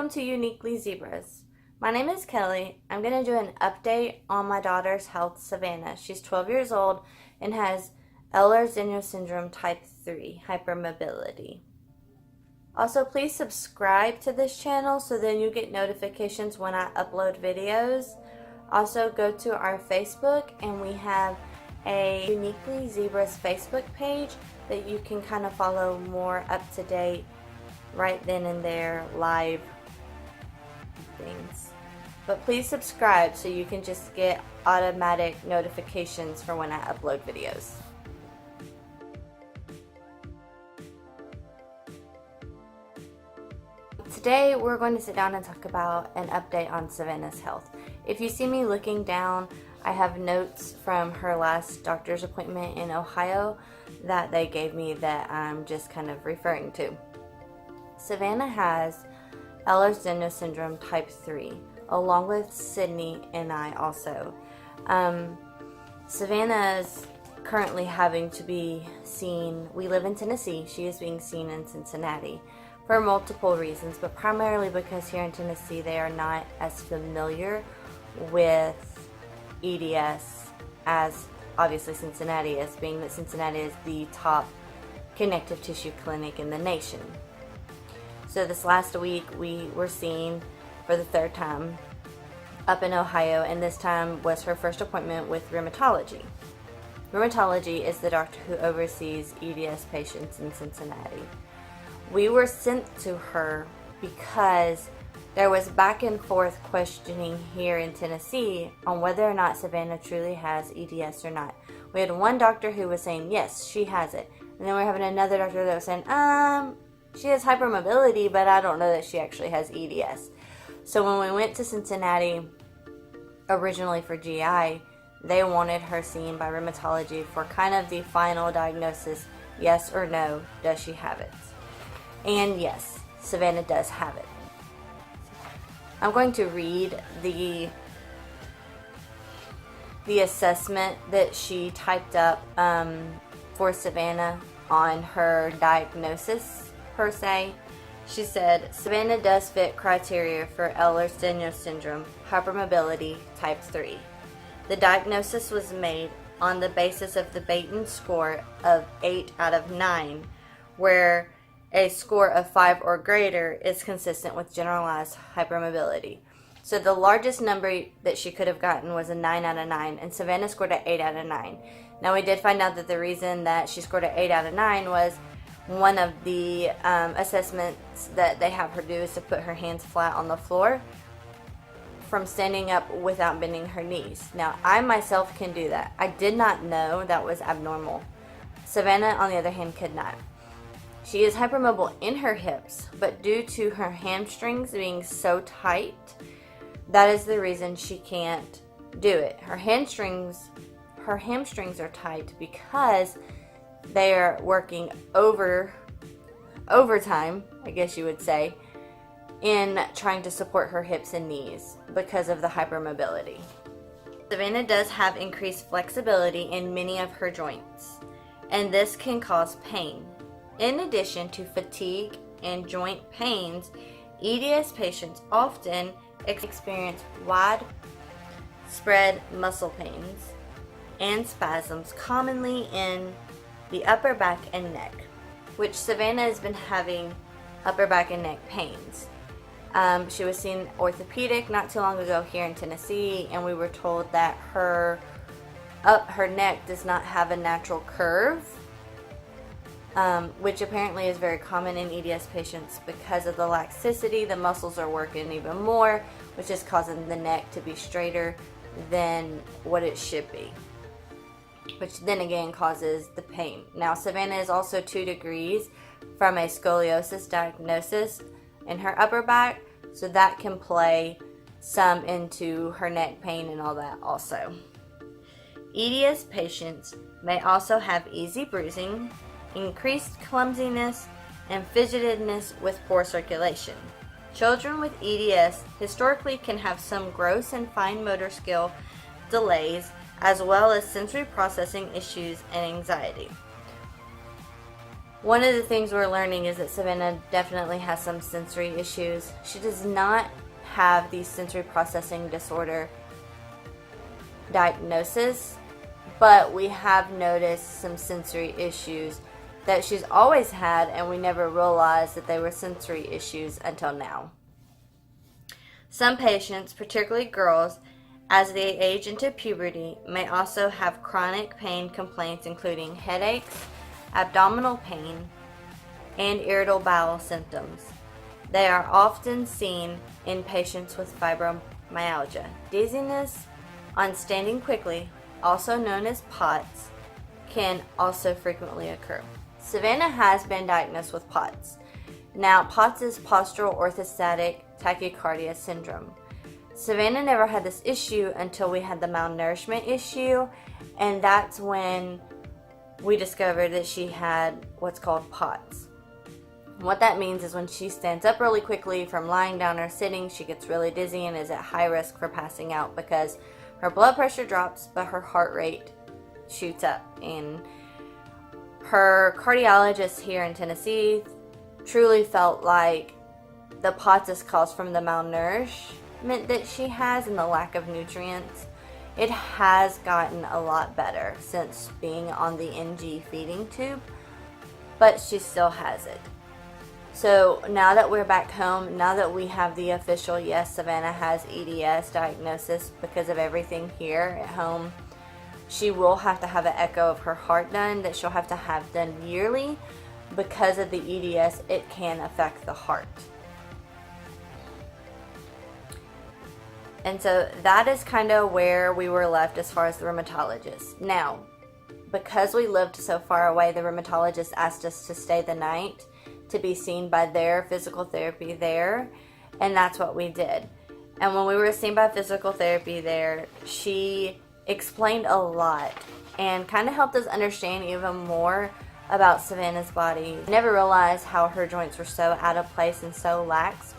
Welcome to Uniquely Zebras. My name is Kelly. I'm going to do an update on my daughter's health, Savannah. She's 12 years old and has Ehlers Danlos Syndrome type 3, hypermobility. Also, please subscribe to this channel so then you get notifications when I upload videos. Also, go to our Facebook and we have a Uniquely Zebras Facebook page that you can kind of follow more up to date right then and there live things. But please subscribe so you can just get automatic notifications for when I upload videos. Today we're going to sit down and talk about an update on Savannah's health. If you see me looking down, I have notes from her last doctor's appointment in Ohio that they gave me that I'm just kind of referring to. Savannah has Ehlers Danlos Syndrome type 3, along with Sydney and I also. Savannah's currently having to be seen. We live in Tennessee. She is being seen in Cincinnati for multiple reasons, but primarily because here in Tennessee they are not as familiar with EDS as obviously Cincinnati is, being that Cincinnati is the top connective tissue clinic in the nation. So this last week we were seen for the third time up in Ohio, and this time was her first appointment with rheumatology. Rheumatology is the doctor who oversees EDS patients in Cincinnati. We were sent to her because there was back and forth questioning here in Tennessee on whether or not Savannah truly has EDS or not. We had one doctor who was saying, yes, she has it. And then we were having another doctor that was saying, she has hypermobility, but I don't know that she actually has EDS. So when we went to Cincinnati, originally for GI, they wanted her seen by rheumatology for kind of the final diagnosis, yes or no, does she have it? And yes, Savannah does have it. I'm going to read the assessment that she typed up for Savannah on her diagnosis per se. She said, Savannah does fit criteria for Ehlers Danlos Syndrome, hypermobility type 3. The diagnosis was made on the basis of the Baton score of 8 out of 9, where a score of 5 or greater is consistent with generalized hypermobility. So the largest number that she could have gotten was a 9 out of 9, and Savannah scored an 8 out of 9. Now we did find out that the reason that she scored an 8 out of 9 was one of the assessments that they have her do is to put her hands flat on the floor from standing up without bending her knees. Now I myself can do that. I did not know that was abnormal. Savannah, on the other hand, could not. She is hypermobile in her hips, but due to her hamstrings being so tight, that is the reason she can't do it. Her hamstrings are tight because they are working overtime, I guess you would say, in trying to support her hips and knees because of the hypermobility. Savannah does have increased flexibility in many of her joints, and this can cause pain. In addition to fatigue and joint pains, EDS patients often experience widespread muscle pains and spasms, commonly in the upper back and neck, which Savannah has been having upper back and neck pains. She was seen orthopedic not too long ago here in Tennessee, and we were told that her neck does not have a natural curve, which apparently is very common in EDS patients because of the laxicity. The muscles are working even more, which is causing the neck to be straighter than what it should be, which then again causes the pain. Now Savannah is also 2 degrees from a scoliosis diagnosis in her upper back, so that can play some into her neck pain and all that also. EDS patients may also have easy bruising, increased clumsiness, and fidgetedness with poor circulation. Children with EDS historically can have some gross and fine motor skill delays, as well as sensory processing issues and anxiety. One of the things we're learning is that Savannah definitely has some sensory issues. She does not have the sensory processing disorder diagnosis, but we have noticed some sensory issues that she's always had, and we never realized that they were sensory issues until now. Some patients, particularly girls, as they age into puberty, may also have chronic pain complaints including headaches, abdominal pain, and irritable bowel symptoms. They are often seen in patients with fibromyalgia. Dizziness on standing quickly, also known as POTS, can also frequently occur. Savannah has been diagnosed with POTS. Now, POTS is postural orthostatic tachycardia syndrome. Savannah never had this issue until we had the malnourishment issue, and that's when we discovered that she had what's called POTS. What that means is when she stands up really quickly from lying down or sitting, she gets really dizzy and is at high risk for passing out because her blood pressure drops, but her heart rate shoots up. And her cardiologist here in Tennessee truly felt like the POTS is caused from the malnourishment that she has and the lack of nutrients. It has gotten a lot better since being on the NG feeding tube, but she still has it. So now that we're back home, now that we have the official, yes, Savannah has EDS diagnosis because of everything here at home, she will have to have an echo of her heart done that she'll have to have done yearly. Because of the EDS, it can affect the heart. And so that is kind of where we were left as far as the rheumatologist. Now, because we lived so far away, the rheumatologist asked us to stay the night to be seen by their physical therapy there, and that's what we did. And when we were seen by physical therapy there, she explained a lot and kind of helped us understand even more about Savannah's body. I never realized how her joints were so out of place and so lax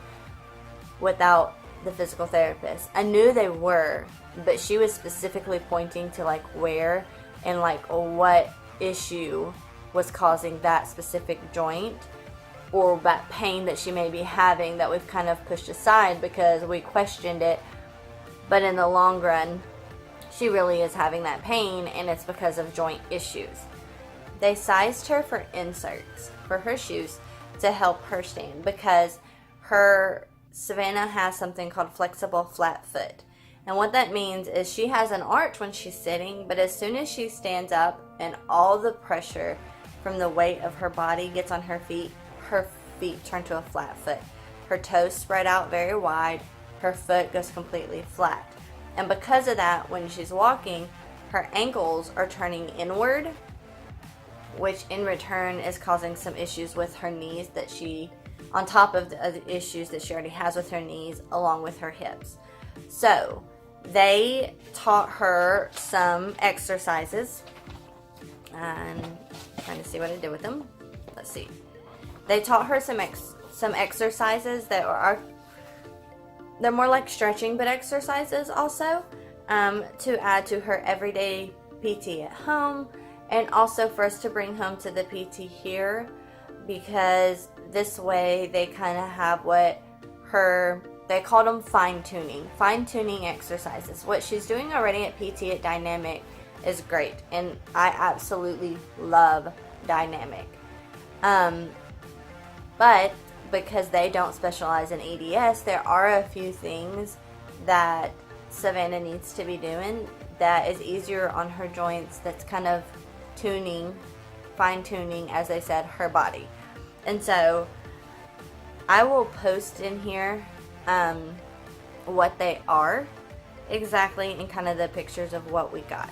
without the physical therapist. I knew they were, but she was specifically pointing to like where and like what issue was causing that specific joint or that pain that she may be having that we've kind of pushed aside because we questioned it. But in the long run, she really is having that pain, and it's because of joint issues. They sized her for inserts for her shoes to help her stand because Savannah has something called flexible flat foot. And what that means is she has an arch when she's sitting, but as soon as she stands up and all the pressure from the weight of her body gets on her feet turn to a flat foot. Her toes spread out very wide, her foot goes completely flat. And because of that, when she's walking, her ankles are turning inward, which in return is causing some issues with her knees that she, on top of the issues that she already has with her knees, along with her hips. So they taught her some exercises, and I'm trying to see what I did with them. Let's see. They taught her some exercises that they're more like stretching but exercises also, to add to her everyday PT at home, and also for us to bring home to the PT here, because this way they kind of have they called them fine-tuning exercises. What she's doing already at PT at Dynamic is great, and I absolutely love Dynamic. But because they don't specialize in EDS, there are a few things that Savannah needs to be doing that is easier on her joints, that's kind of fine-tuning, as I said, her body. And so I will post in here what they are exactly and kind of the pictures of what we got.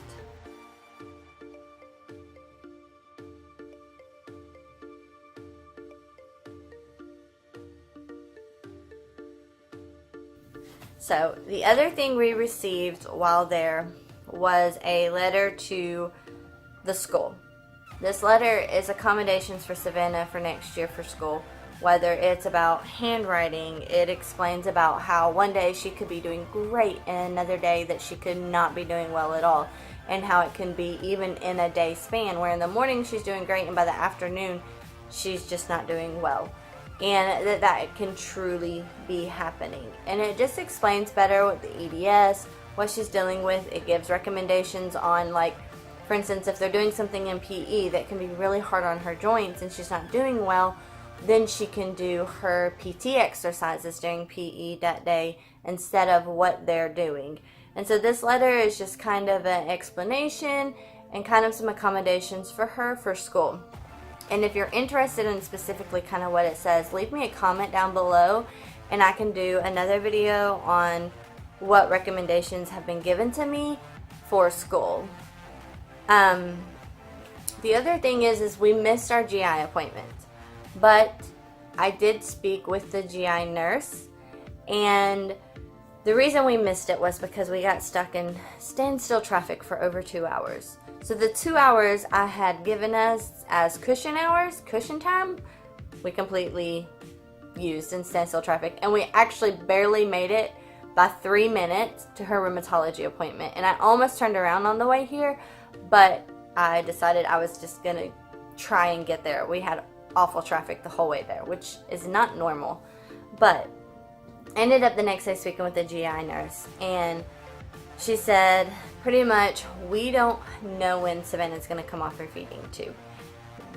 So the other thing we received while there was a letter to the school. This letter is accommodations for Savannah for next year for school, whether it's about handwriting. It explains about how one day she could be doing great and another day that she could not be doing well at all, and how it can be even in a day span where in the morning she's doing great and by the afternoon she's just not doing well. And that can truly be happening. And it just explains better what the EDS, what she's dealing with. It gives recommendations on, like, for instance, if they're doing something in PE that can be really hard on her joints and she's not doing well, then she can do her PT exercises during PE that day instead of what they're doing. And so this letter is just kind of an explanation and kind of some accommodations for her for school. And if you're interested in specifically kind of what it says, leave me a comment down below and I can do another video on what recommendations have been given to me for school. The other thing is we missed our GI appointment, but I did speak with the GI nurse, and the reason we missed it was because we got stuck in standstill traffic for over 2 hours. So the 2 hours I had given us as cushion hours, cushion time, we completely used in standstill traffic, and we actually barely made it by 3 minutes to her rheumatology appointment. And I almost turned around on the way here, but I decided I was just gonna try and get there. We had awful traffic the whole way there, which is not normal. But I ended up the next day speaking with the GI nurse, and she said pretty much, we don't know when Savannah's gonna come off her feeding tube.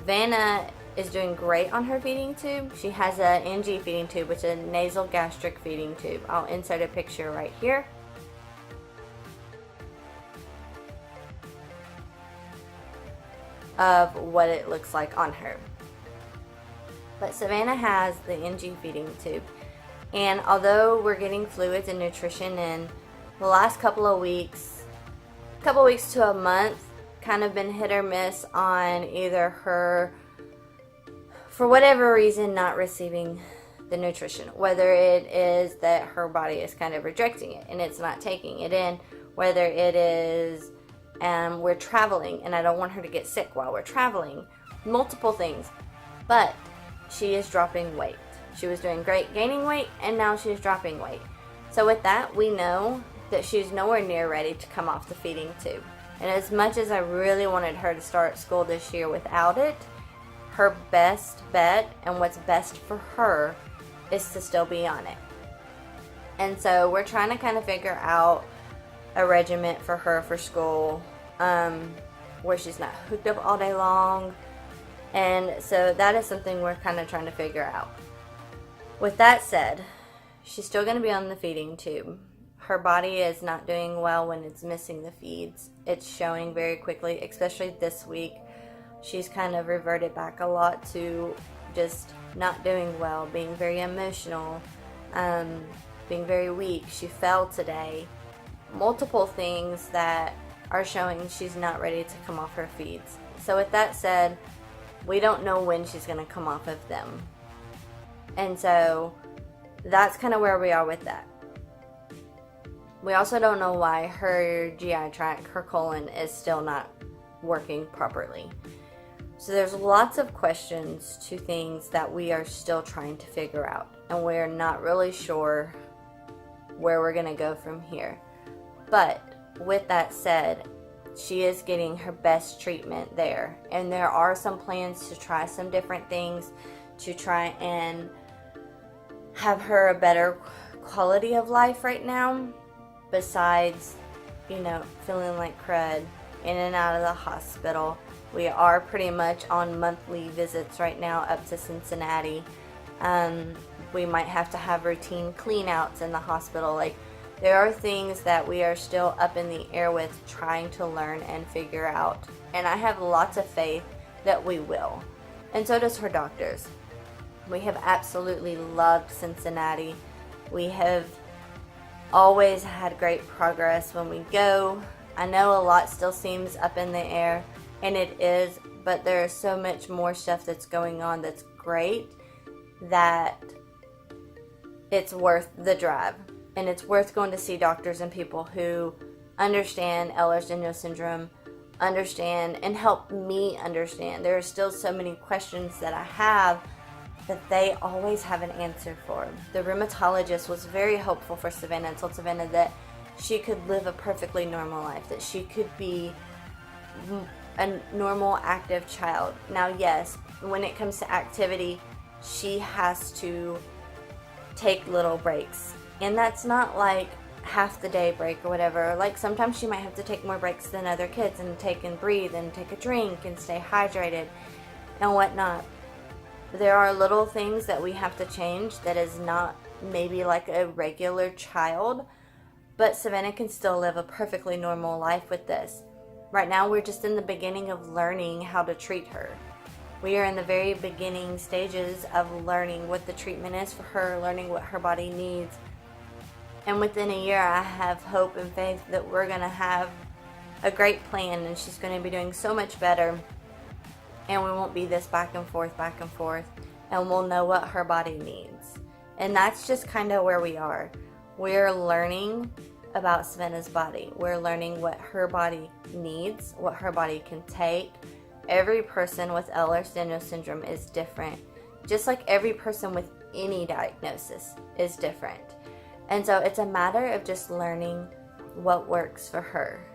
Vanna is doing great on her feeding tube. She has an NG feeding tube, which is a nasal gastric feeding tube. I'll insert a picture right here. Of what it looks like on her. But Savannah has the NG feeding tube, and although we're getting fluids and nutrition in, the last couple of weeks to a month kind of been hit or miss on either her, for whatever reason, not receiving the nutrition. Whether it is that her body is kind of rejecting it and it's not taking it in, whether it is we're traveling and I don't want her to get sick while we're traveling, multiple things. But she is dropping weight. She was doing great gaining weight, and now she's dropping weight. So with that, we know that she's nowhere near ready to come off the feeding tube. And as much as I really wanted her to start school this year without it, her best bet and what's best for her is to still be on it. And so we're trying to kind of figure out a regiment for her for school, where she's not hooked up all day long. And so that is something we're kind of trying to figure out. With that said, she's still going to be on the feeding tube. Her body is not doing well when it's missing the feeds. It's showing very quickly, especially this week. She's kind of reverted back a lot to just not doing well, being very emotional, being very weak. She fell today. Multiple things that are showing she's not ready to come off her feeds. So with that said, we don't know when she's going to come off of them. And so that's kind of where we are with that. We also don't know why her GI tract, her colon, is still not working properly. So there's lots of questions to things that we are still trying to figure out. And we're not really sure where we're going to go from here. But with that said, she is getting her best treatment there. And there are some plans to try some different things to try and have her a better quality of life right now. Besides, feeling like crud, in and out of the hospital. We are pretty much on monthly visits right now up to Cincinnati. We might have to have routine clean-outs in the hospital. There are things that we are still up in the air with, trying to learn and figure out. And I have lots of faith that we will. And so does her doctors. We have absolutely loved Cincinnati. We have always had great progress when we go. I know a lot still seems up in the air, and it is, but there is so much more stuff that's going on that's great that it's worth the drive. And it's worth going to see doctors and people who understand Ehlers Danlos Syndrome, understand and help me understand. There are still so many questions that I have that they always have an answer for. The rheumatologist was very hopeful for Savannah and told Savannah that she could live a perfectly normal life, that she could be a normal active child. Now, yes, when it comes to activity, she has to take little breaks. And that's not like half the day break or whatever. Like sometimes she might have to take more breaks than other kids and take and breathe and take a drink and stay hydrated and whatnot. There are little things that we have to change that is not maybe like a regular child, but Savannah can still live a perfectly normal life with this. Right now we're just in the beginning of learning how to treat her. We are in the very beginning stages of learning what the treatment is for her, learning what her body needs. And within a year, I have hope and faith that we're going to have a great plan and she's going to be doing so much better. And we won't be this back and forth, and we'll know what her body needs. And that's just kind of where we are. We're learning about Savannah's body. We're learning what her body needs, what her body can take. Every person with Ehlers Danlos Syndrome is different. Just like every person with any diagnosis is different. And so it's a matter of just learning what works for her.